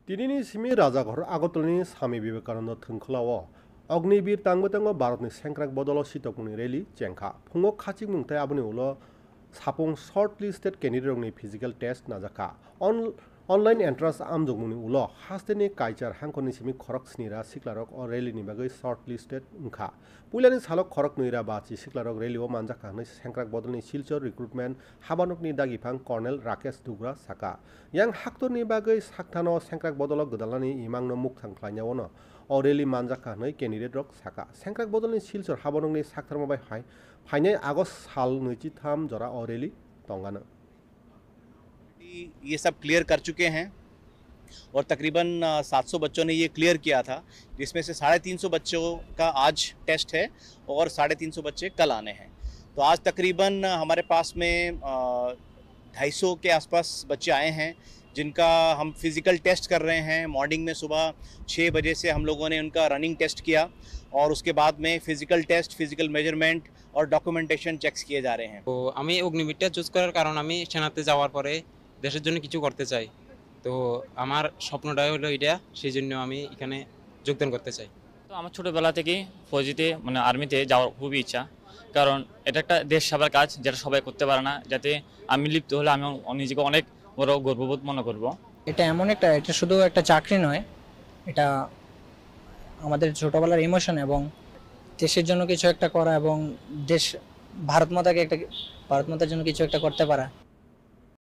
दिनैनि सिमि राजाघर आगरतलानि स्वामी विवेकानन्द थोंखोलाव अग्निवीर तांबो तांबो भारतनि सेंक्राक बदल सिटकनि रेली चेंखा फुङाव खाचिक मुंथाय आबुनि उलो सापुं शर्ट लिस्टेड कैंडिडेटनि फिजिकल टेस्ट नाजाखा ऑनलाइन एंट्रांस आमजगमुनि उलो हास्टेनि काइचार हांखनि सिमि खरक स्निरा सिक्लारक और रेलीनि बागै शर्ट लिस्टेड उनखा पुइलानि सालक खरक नैरा बाची सिक्लारक रेलीआव मानजाखानै सेंक्राक बदलनि सिलचर रिक्रुटमेंट हाबानकनि दागिफां कर्नेल राकेश दुग्रा साका yang haktorni bagai saktano sengkrak bodolo gedalani imangno muk thangklainyawono o reli manjakhanai candidate rok saka sengkrak bodolni silchor haborongni saktarma bai फाइनाय आगस्ट साल 23 जरा और रैली तंगाना ये सब क्लियर कर चुके हैं और तकरीबन 700 बच्चों ने ये क्लियर किया था, जिसमें से 350 बच्चों का आज टेस्ट है और 350 बच्चे कल आने हैं। तो आज तकरीबन हमारे पास में 250 के आसपास बच्चे आए हैं, जिनका हम फिज़िकल टेस्ट कर रहे हैं। मॉर्निंग में सुबह 6 बजे से हम लोगों ने उनका रनिंग टेस्ट किया और उसके बाद में फिजिकल टेस्ट, फिजिकल मेजरमेंट और डॉक्यूमेंटेशन चेक्स किए जा रहे हैं। তো আমি অগ্নিবীরটা চুজ করার কারণ আমি সেনাতে যাওয়ার পরে দেশের জন্য কিছু করতে চাই। তো আমার স্বপ্নটাই হলো এটা, সেই জন্য আমি এখানে যোগদান করতে চাই। তো আমার ছোটবেলা থেকেই ফৌজিতে মানে আর্মিতে যাওয়ার খুবই ইচ্ছা, কারণ এটা একটা দেশ সেবার কাজ যেটা সবাই করতে পারে না। যাতে আমি লিপ্ত হলে আমি নিজেকে অনেক বড় গর্ববোধ মনে করব। এটা এমন একটা, এটা শুধু একটা চাকরি নয়, এটা আমাদের ছোটবেলার ইমোশন এবং দেশের জন্য কিছু একটা করা এবং ভারত মাতার জন্য কিছু একটা করতে পারা।